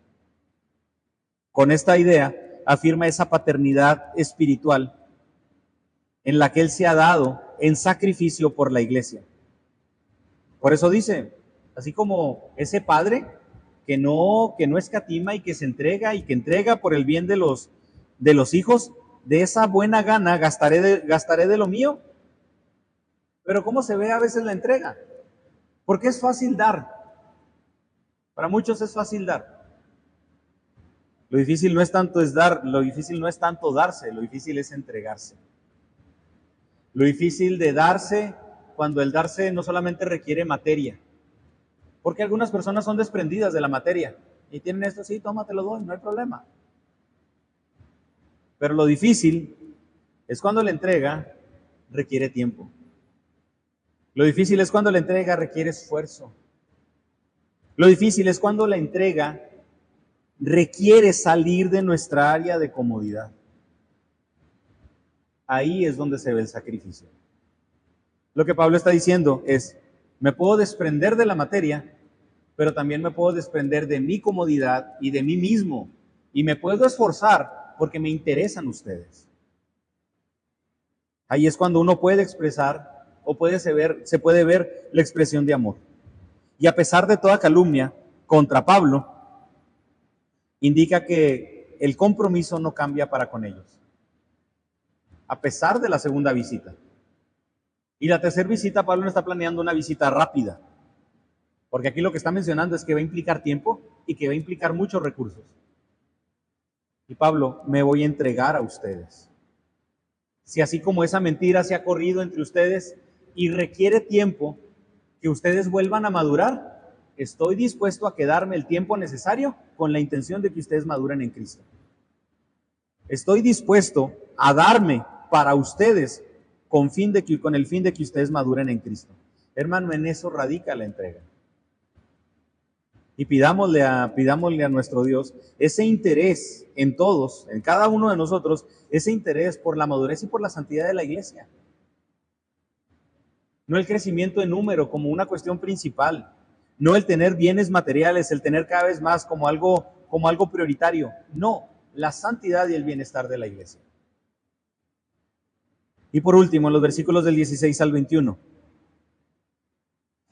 Con esta idea afirma esa paternidad espiritual en la que él se ha dado en sacrificio por la iglesia. Por eso dice, así como ese padre que no escatima y que se entrega y que entrega por el bien de los hijos, de esa buena gana gastaré de lo mío. Pero ¿cómo se ve a veces la entrega? Porque es fácil dar. Para muchos es fácil dar. Lo difícil no es tanto darse, lo difícil es entregarse. Lo difícil de darse, cuando el darse no solamente requiere materia, porque algunas personas son desprendidas de la materia y tienen esto, sí, toma, te lo doy, no hay problema. Pero lo difícil es cuando la entrega requiere tiempo. Lo difícil es cuando la entrega requiere esfuerzo. Lo difícil es cuando la entrega requiere salir de nuestra área de comodidad. Ahí es donde se ve el sacrificio. Lo que Pablo está diciendo es, me puedo desprender de la materia, pero también me puedo desprender de mi comodidad y de mí mismo. Y me puedo esforzar porque me interesan ustedes. Ahí es cuando uno puede expresar o se puede ver la expresión de amor. Y a pesar de toda calumnia contra Pablo, indica que el compromiso no cambia para con ellos. A pesar de la segunda visita. Y la tercera visita, Pablo no está planeando una visita rápida, porque aquí lo que está mencionando es que va a implicar tiempo y que va a implicar muchos recursos. Y Pablo, me voy a entregar a ustedes. Si así como esa mentira se ha corrido entre ustedes y requiere tiempo que ustedes vuelvan a madurar, estoy dispuesto a quedarme el tiempo necesario con la intención de que ustedes maduren en Cristo. Estoy dispuesto a darme para ustedes con el fin de que ustedes maduren en Cristo. Hermano, en eso radica la entrega. Y pidámosle a nuestro Dios ese interés en todos, en cada uno de nosotros, ese interés por la madurez y por la santidad de la iglesia. No el crecimiento en número como una cuestión principal, no el tener bienes materiales, el tener cada vez más como algo prioritario. No, la santidad y el bienestar de la iglesia. Y por último, en los versículos del 16 al 21,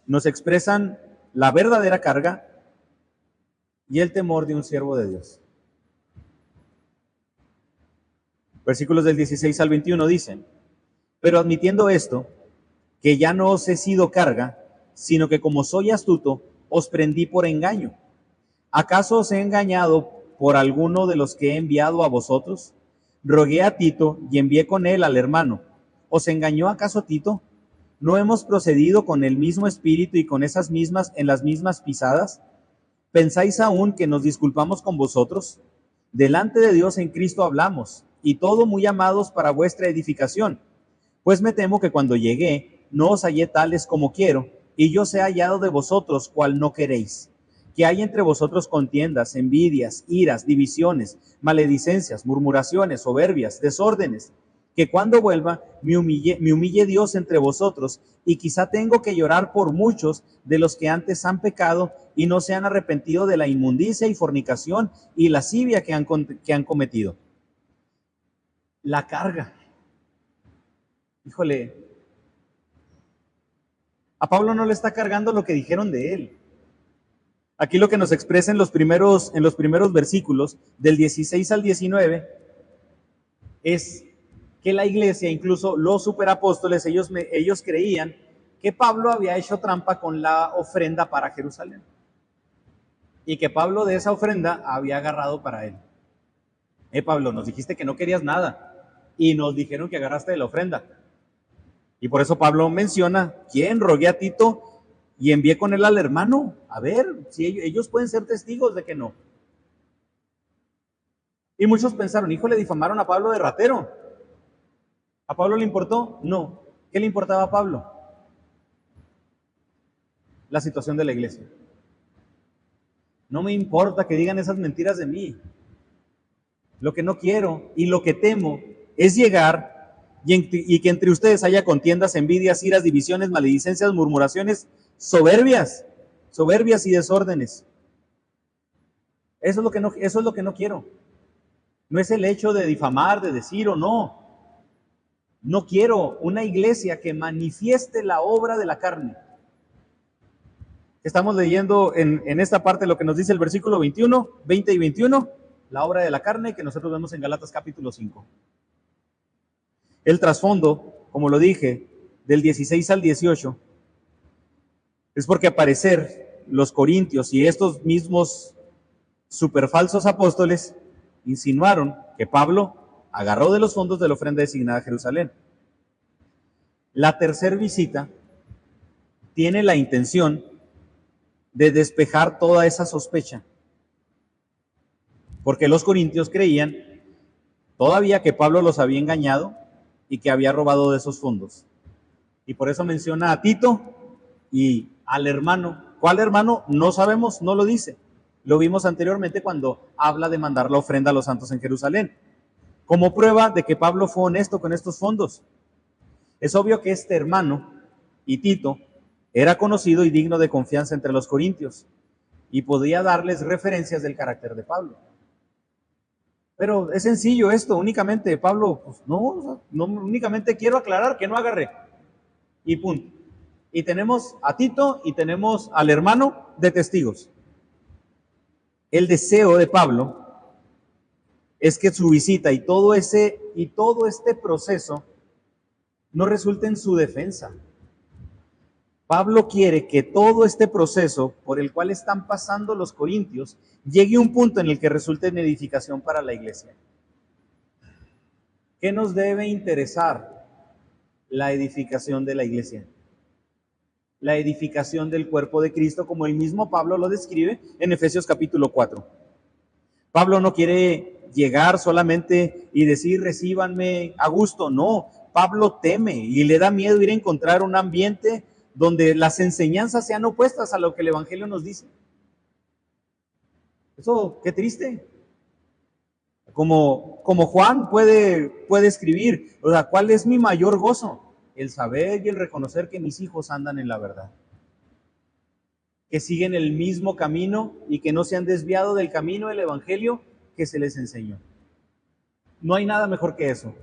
nos expresan la verdadera carga y el temor de un siervo de Dios. Versículos del 16 al 21 dicen, pero admitiendo esto, que ya no os he sido carga, sino que como soy astuto, os prendí por engaño. ¿Acaso os he engañado por alguno de los que he enviado a vosotros? Rogué a Tito y envié con él al hermano. ¿Os engañó acaso Tito? ¿No hemos procedido con el mismo espíritu y con en las mismas pisadas? ¿Pensáis aún que nos disculpamos con vosotros? Delante de Dios en Cristo hablamos, y todo muy amados para vuestra edificación. Pues me temo que cuando llegué, no os hallé tales como quiero, y yo sea hallado de vosotros cual no queréis. Que hay entre vosotros contiendas, envidias, iras, divisiones, maledicencias, murmuraciones, soberbias, desórdenes. Que cuando vuelva me humille Dios entre vosotros, y quizá tengo que llorar por muchos de los que antes han pecado y no se han arrepentido de la inmundicia y fornicación y lascivia que han cometido. La carga. Híjole, a Pablo no le está cargando lo que dijeron de él. Aquí lo que nos expresa en los primeros versículos, del 16 al 19, es que la iglesia, incluso los superapóstoles, ellos creían que Pablo había hecho trampa con la ofrenda para Jerusalén. Y que Pablo de esa ofrenda había agarrado para él. Pablo, nos dijiste que no querías nada. Y nos dijeron que agarraste de la ofrenda. Y por eso Pablo menciona, ¿quién? Rogué a Tito y envié con él al hermano. A ver, si ellos pueden ser testigos de que no. Y muchos pensaron, hijo, le difamaron a Pablo de ratero. ¿A Pablo le importó? No. ¿Qué le importaba a Pablo? La situación de la iglesia. No me importa que digan esas mentiras de mí. Lo que no quiero y lo que temo es llegar y que entre ustedes haya contiendas, envidias, iras, divisiones, maledicencias, murmuraciones, soberbias y desórdenes. Eso es lo que no quiero. No es el hecho de difamar, de decir o no. No quiero una iglesia que manifieste la obra de la carne. Estamos leyendo en esta parte lo que nos dice el versículo 21, 20 y 21, la obra de la carne que nosotros vemos en Gálatas capítulo 5. El trasfondo, como lo dije, del 16 al 18, es porque al parecer los corintios y estos mismos superfalsos apóstoles insinuaron que Pablo agarró de los fondos de la ofrenda designada a Jerusalén. La tercera visita tiene la intención de despejar toda esa sospecha, porque los corintios creían todavía que Pablo los había engañado y que había robado de esos fondos. Y por eso menciona a Tito y al hermano. ¿Cuál hermano? No sabemos, no lo dice. Lo vimos anteriormente cuando habla de mandar la ofrenda a los santos en Jerusalén, como prueba de que Pablo fue honesto con estos fondos. Es obvio que este hermano y Tito era conocido y digno de confianza entre los corintios y podía darles referencias del carácter de Pablo. Pero es sencillo esto, únicamente Pablo, pues no, únicamente quiero aclarar que no agarré. Y punto. Y tenemos a Tito y tenemos al hermano de testigos. El deseo de Pablo es que su visita y todo este proceso no resulte en su defensa. Pablo quiere que todo este proceso por el cual están pasando los corintios llegue a un punto en el que resulte en edificación para la iglesia. ¿Qué nos debe interesar? La edificación de la iglesia. La edificación del cuerpo de Cristo, como el mismo Pablo lo describe en Efesios capítulo 4. Pablo no quiere llegar solamente y decir, recíbanme a gusto. No, Pablo teme y le da miedo ir a encontrar un ambiente donde las enseñanzas sean opuestas a lo que el Evangelio nos dice. Eso, qué triste. Como Juan puede escribir, o sea, ¿cuál es mi mayor gozo? El saber y el reconocer que mis hijos andan en la verdad, que siguen el mismo camino y que no se han desviado del camino del Evangelio que se les enseñó. No hay nada mejor que eso.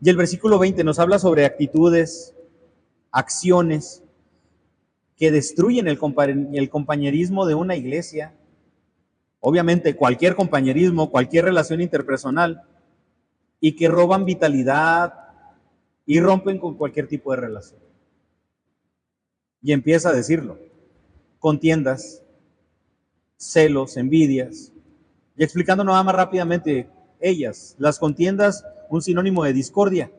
Y el versículo 20 nos habla sobre actitudes, acciones que destruyen el compañerismo de una iglesia. Obviamente cualquier compañerismo, cualquier relación interpersonal, y que roban vitalidad y rompen con cualquier tipo de relación. Y empieza a decirlo: contiendas, celos, envidias. Y explicando nada más rápidamente ellas, las contiendas, un sinónimo de discordia,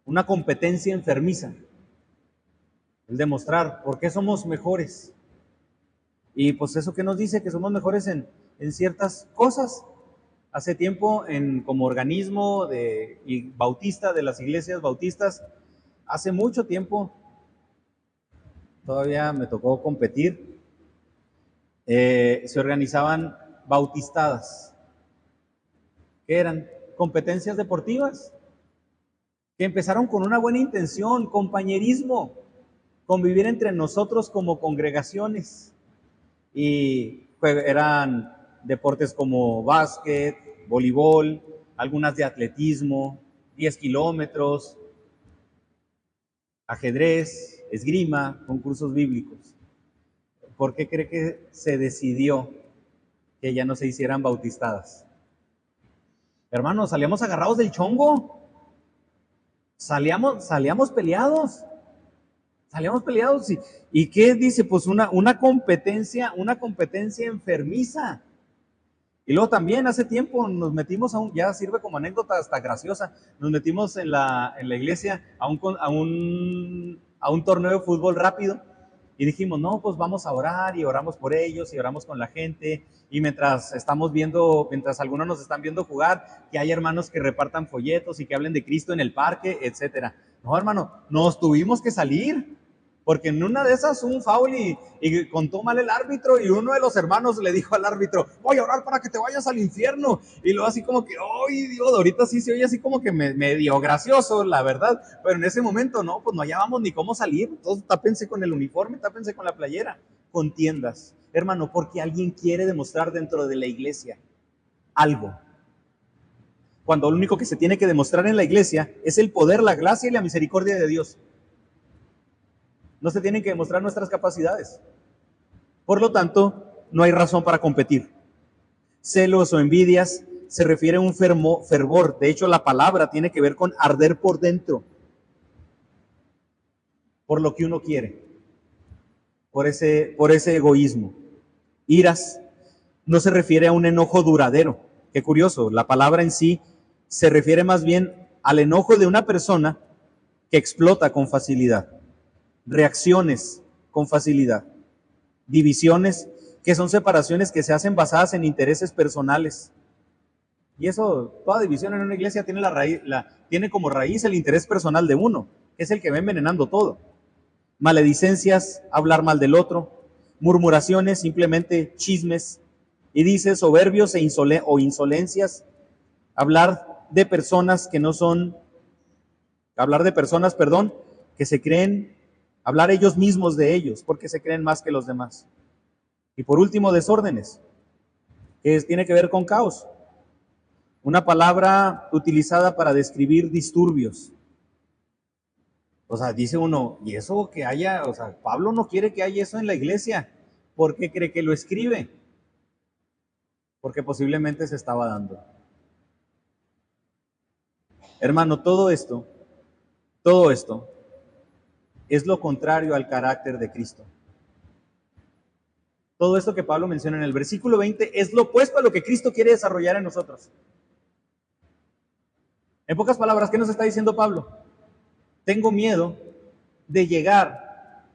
una competencia enfermiza, el demostrar por qué somos mejores. Y pues eso que nos dice que somos mejores en ciertas cosas. Hace tiempo, como organismo y bautista de las iglesias bautistas, hace mucho tiempo, todavía me tocó competir, se organizaban bautistadas, que eran competencias deportivas, que empezaron con una buena intención, compañerismo, convivir entre nosotros como congregaciones. Y eran deportes como básquet, voleibol, algunas de atletismo, 10 kilómetros, ajedrez, esgrima, concursos bíblicos. ¿Por qué cree que se decidió que ya no se hicieran bautistadas? Hermanos, salíamos agarrados del chongo, salíamos peleados. ¿Y qué dice? Pues una competencia enfermiza. Y luego también hace tiempo nos metimos ya sirve como anécdota hasta graciosa, nos metimos en la iglesia a un torneo de fútbol rápido y dijimos, no, pues vamos a orar y oramos por ellos y oramos con la gente. Y mientras algunos nos están viendo jugar, que hay hermanos que repartan folletos y que hablen de Cristo en el parque, etcétera. No, hermano, nos tuvimos que salir. Porque en una de esas un foul y contó mal el árbitro y uno de los hermanos le dijo al árbitro, voy a orar para que te vayas al infierno. Y luego así como que, ¡ay, Dios! Ahorita sí se oye así como que medio gracioso, la verdad. Pero en ese momento no, pues no hallábamos ni cómo salir. Todos tápense con el uniforme, tápense con la playera. Contiendas, hermano, porque alguien quiere demostrar dentro de la iglesia algo. Cuando lo único que se tiene que demostrar en la iglesia es el poder, la gracia y la misericordia de Dios. No se tienen que demostrar nuestras capacidades. Por lo tanto, no hay razón para competir. Celos o envidias se refiere a un fervor. De hecho, la palabra tiene que ver con arder por dentro, por lo que uno quiere, por ese egoísmo. Iras no se refiere a un enojo duradero. Qué curioso, la palabra en sí se refiere más bien al enojo de una persona que explota con facilidad. Reacciones con facilidad, divisiones que son separaciones que se hacen basadas en intereses personales. Y eso, toda división en una iglesia tiene como raíz el interés personal de uno, que es el que va envenenando todo. Maledicencias, hablar mal del otro, murmuraciones, simplemente chismes, y dice soberbios o insolencias, hablar de personas, que se creen, hablar ellos mismos de ellos, porque se creen más que los demás. Y por último, desórdenes, que tiene que ver con caos. Una palabra utilizada para describir disturbios. O sea, dice uno, ¿y eso que haya? O sea, Pablo no quiere que haya eso en la iglesia. ¿Por qué cree que lo escribe? Porque posiblemente se estaba dando. Hermano, todo esto es lo contrario al carácter de Cristo. Todo esto que Pablo menciona en el versículo 20 es lo opuesto a lo que Cristo quiere desarrollar en nosotros. En pocas palabras, ¿qué nos está diciendo Pablo? Tengo miedo de llegar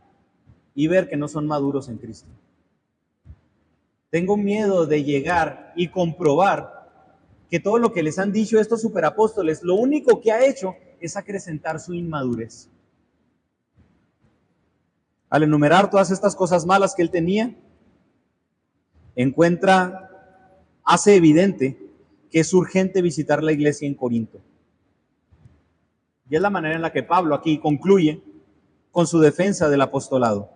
y ver que no son maduros en Cristo. Tengo miedo de llegar y comprobar que todo lo que les han dicho estos superapóstoles, lo único que ha hecho es acrecentar su inmadurez. Al enumerar todas estas cosas malas que él tenía, hace evidente que es urgente visitar la iglesia en Corinto. Y es la manera en la que Pablo aquí concluye con su defensa del apostolado.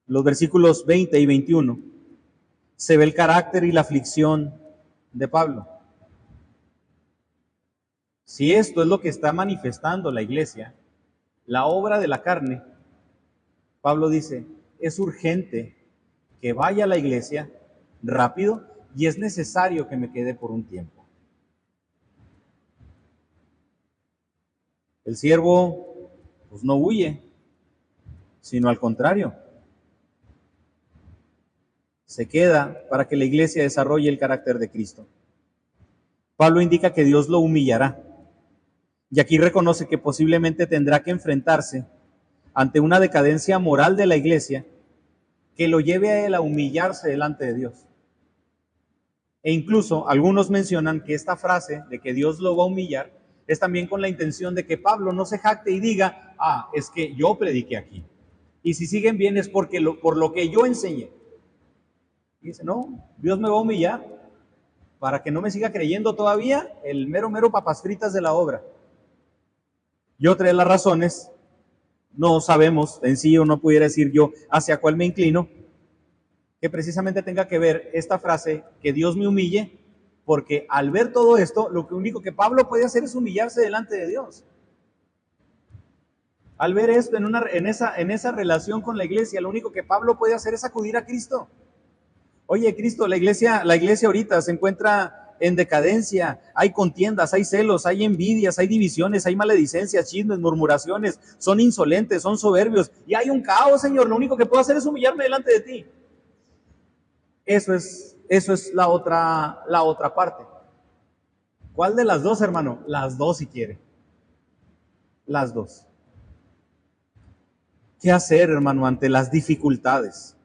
Los versículos 20 y 21 se ve el carácter y la aflicción de Pablo. Si esto es lo que está manifestando la iglesia, la obra de la carne, Pablo dice, es urgente que vaya a la iglesia rápido y es necesario que me quede por un tiempo. El siervo pues no huye, sino al contrario, se queda para que la iglesia desarrolle el carácter de Cristo. Pablo indica que Dios lo humillará. Y aquí reconoce que posiblemente tendrá que enfrentarse ante una decadencia moral de la iglesia que lo lleve a él a humillarse delante de Dios. E incluso algunos mencionan que esta frase de que Dios lo va a humillar es también con la intención de que Pablo no se jacte y diga, es que yo prediqué aquí. Y si siguen bien es por lo que yo enseñé. Y dice, no, Dios me va a humillar para que no me siga creyendo todavía el mero papas fritas de la obra. Y otra de las razones, no sabemos en sí, o no pudiera decir yo hacia cuál me inclino, que precisamente tenga que ver esta frase, que Dios me humille, porque al ver todo esto, lo único que Pablo puede hacer es humillarse delante de Dios. Al ver esto en esa relación con la iglesia, lo único que Pablo puede hacer es acudir a Cristo. Oye, Cristo, la iglesia ahorita se encuentra en decadencia, hay contiendas, hay celos, hay envidias, hay divisiones, hay maledicencias, chismes, murmuraciones, son insolentes, son soberbios, y hay un caos, Señor, lo único que puedo hacer es humillarme delante de ti. Eso es eso es la otra parte. ¿Cuál de las dos, hermano? Las dos si quiere. Las dos. ¿Qué hacer, hermano, ante las dificultades?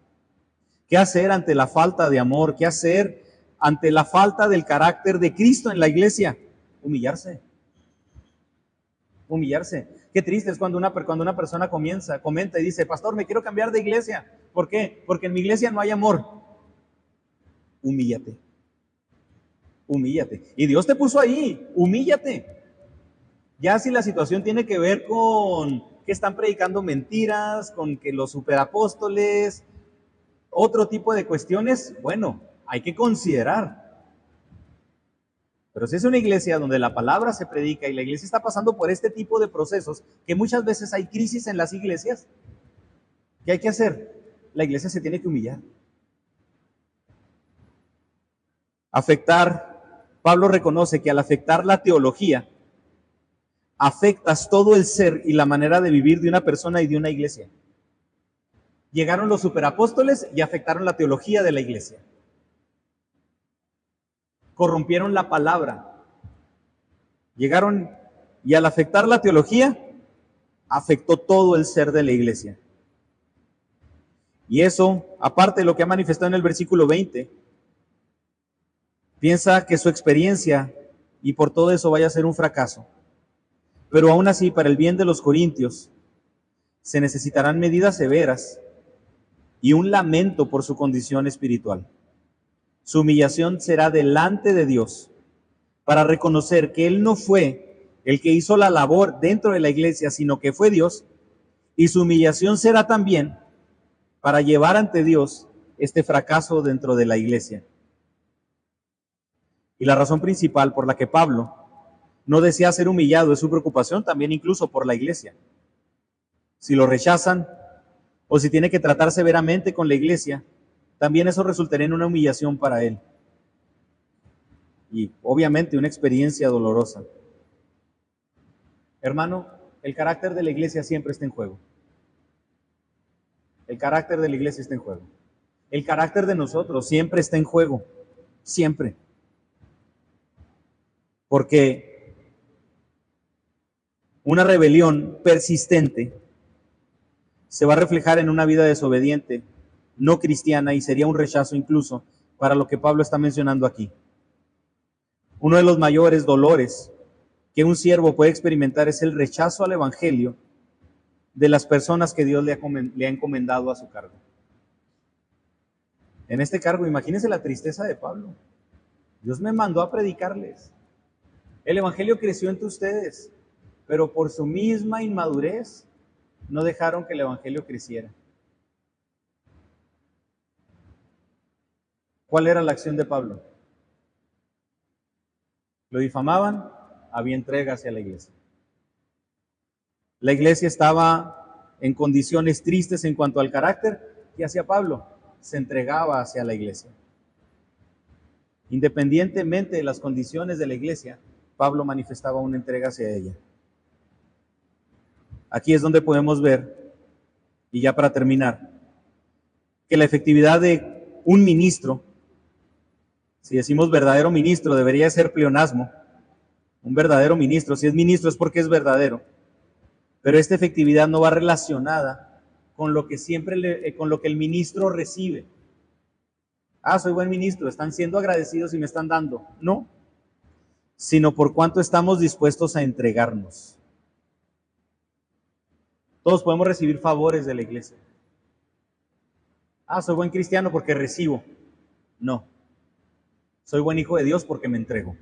¿Qué hacer ante la falta de amor? ¿Qué hacer ante la falta del carácter de Cristo en la iglesia? Humillarse. Humillarse. Qué triste es cuando una persona comenta y dice, pastor, me quiero cambiar de iglesia. ¿Por qué? Porque en mi iglesia no hay amor. Humíllate. Humíllate. Y Dios te puso ahí, humíllate. Ya si la situación tiene que ver con que están predicando mentiras, con que los superapóstoles, otro tipo de cuestiones, bueno, hay que considerar. Pero si es una iglesia donde la palabra se predica y la iglesia está pasando por este tipo de procesos, que muchas veces hay crisis en las iglesias, ¿qué hay que hacer? La iglesia se tiene que humillar. Pablo reconoce que al afectar la teología, afectas todo el ser y la manera de vivir de una persona y de una iglesia. Llegaron los superapóstoles y afectaron la teología de la iglesia. Corrompieron la palabra. Llegaron y al afectar la teología, afectó todo el ser de la iglesia. Y eso, aparte de lo que ha manifestado en el versículo 20, piensa que su experiencia y por todo eso vaya a ser un fracaso. Pero aún así, para el bien de los corintios, se necesitarán medidas severas y un lamento por su condición espiritual. Su humillación será delante de Dios para reconocer que Él no fue el que hizo la labor dentro de la iglesia, sino que fue Dios, y su humillación será también para llevar ante Dios este fracaso dentro de la iglesia. Y la razón principal por la que Pablo no desea ser humillado es su preocupación también incluso por la iglesia. Si lo rechazan o si tiene que tratar severamente con la iglesia, también eso resultaría en una humillación para él. Y obviamente una experiencia dolorosa. Hermano, el carácter de la iglesia siempre está en juego. El carácter de la iglesia está en juego. El carácter de nosotros siempre está en juego. Siempre. Porque una rebelión persistente se va a reflejar en una vida desobediente, no cristiana, y sería un rechazo incluso para lo que Pablo está mencionando aquí. Uno de los mayores dolores que un siervo puede experimentar es el rechazo al evangelio de las personas que Dios le ha encomendado a su cargo. En este cargo, imagínense la tristeza de Pablo. Dios me mandó a predicarles. El evangelio creció entre ustedes, pero por su misma inmadurez no dejaron que el evangelio creciera. ¿Cuál era la acción de Pablo? Lo difamaban, había entrega hacia la iglesia. La iglesia estaba en condiciones tristes en cuanto al carácter. ¿Qué hacía Pablo? Se entregaba hacia la iglesia. Independientemente de las condiciones de la iglesia, Pablo manifestaba una entrega hacia ella. Aquí es donde podemos ver, y ya para terminar, que la efectividad de un ministro, si decimos verdadero ministro, debería ser pleonasmo. Un verdadero ministro, si es ministro es porque es verdadero. Pero esta efectividad no va relacionada con lo que con lo que el ministro recibe. Ah, soy buen ministro, están siendo agradecidos y me están dando. No, sino por cuánto estamos dispuestos a entregarnos. Todos podemos recibir favores de la iglesia. Ah, soy buen cristiano porque recibo. No, soy buen hijo de Dios porque me entrego.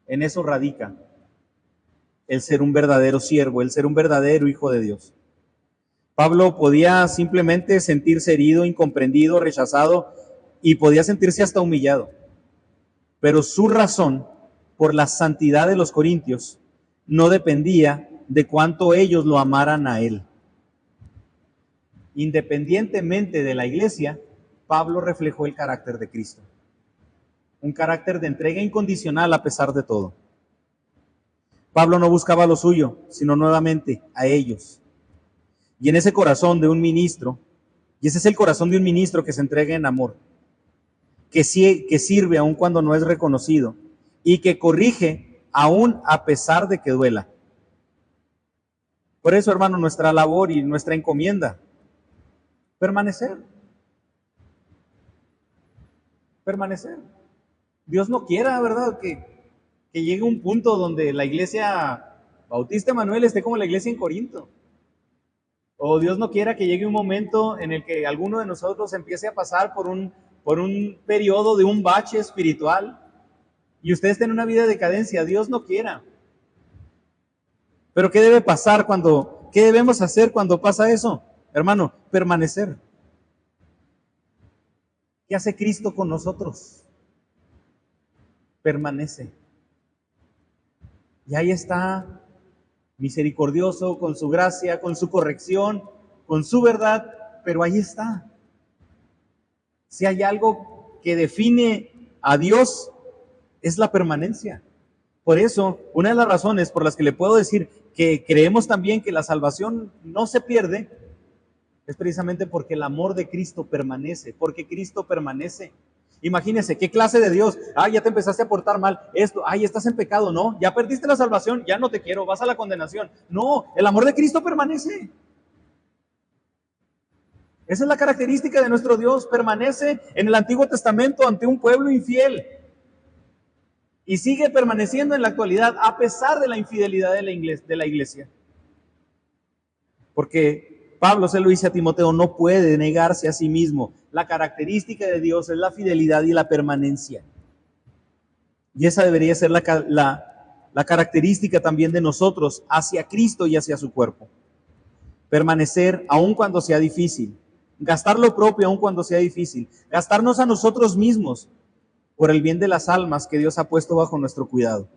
En eso radica el ser un verdadero siervo, el ser un verdadero hijo de Dios. Pablo podía simplemente sentirse herido, incomprendido, rechazado y podía sentirse hasta humillado. Pero su razón por la santidad de los corintios no dependía de cuánto ellos lo amaran a él. Independientemente de la iglesia, Pablo reflejó el carácter de Cristo. Un carácter de entrega incondicional a pesar de todo. Pablo no buscaba lo suyo, sino nuevamente a ellos. Y en ese corazón de un ministro, y ese es el corazón de un ministro que se entrega en amor, que sirve aun cuando no es reconocido y que corrige aún a pesar de que duela. Por eso, hermano, nuestra labor y nuestra encomienda, permanecer. Permanecer. Dios no quiera, ¿verdad?, que llegue un punto donde la iglesia Bautista Emanuel esté como la iglesia en Corinto. O Dios no quiera que llegue un momento en el que alguno de nosotros empiece a pasar por un periodo de un bache espiritual y usted esté en una vida de decadencia. Dios no quiera. Pero ¿qué debe pasar qué debemos hacer cuando pasa eso? Hermano, permanecer. ¿Qué hace Cristo con nosotros? Permanece. Y ahí está, misericordioso, con su gracia, con su corrección, con su verdad, pero ahí está. Si hay algo que define a Dios, es la permanencia. Por eso, una de las razones por las que le puedo decir que creemos también que la salvación no se pierde, es precisamente porque el amor de Cristo permanece, porque Cristo permanece. Imagínese, ¿qué clase de Dios? Ya te empezaste a portar mal, estás en pecado, no, ya perdiste la salvación, ya no te quiero, vas a la condenación. No, el amor de Cristo permanece. Esa es la característica de nuestro Dios, permanece en el Antiguo Testamento ante un pueblo infiel y sigue permaneciendo en la actualidad a pesar de la infidelidad de la iglesia. Porque Pablo se lo dice a Timoteo, no puede negarse a sí mismo. La característica de Dios es la fidelidad y la permanencia. Y esa debería ser la característica también de nosotros hacia Cristo y hacia su cuerpo. Permanecer aun cuando sea difícil. Gastar lo propio aun cuando sea difícil. Gastarnos a nosotros mismos por el bien de las almas que Dios ha puesto bajo nuestro cuidado.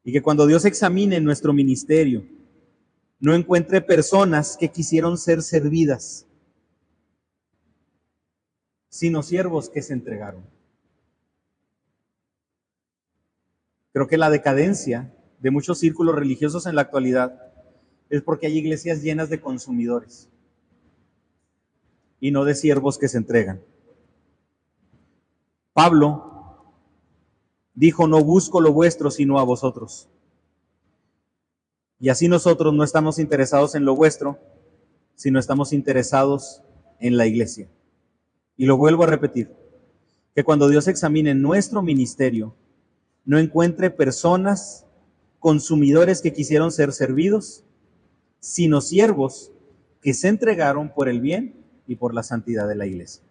Y que cuando Dios examine nuestro ministerio, no encuentre personas que quisieron ser servidas, sino siervos que se entregaron. Creo que la decadencia de muchos círculos religiosos en la actualidad es porque hay iglesias llenas de consumidores y no de siervos que se entregan. Pablo dijo, no busco lo vuestro, sino a vosotros. Y así nosotros no estamos interesados en lo vuestro, sino estamos interesados en la iglesia. Y lo vuelvo a repetir, que cuando Dios examine nuestro ministerio, no encuentre personas, consumidores que quisieron ser servidos, sino siervos que se entregaron por el bien y por la santidad de la iglesia.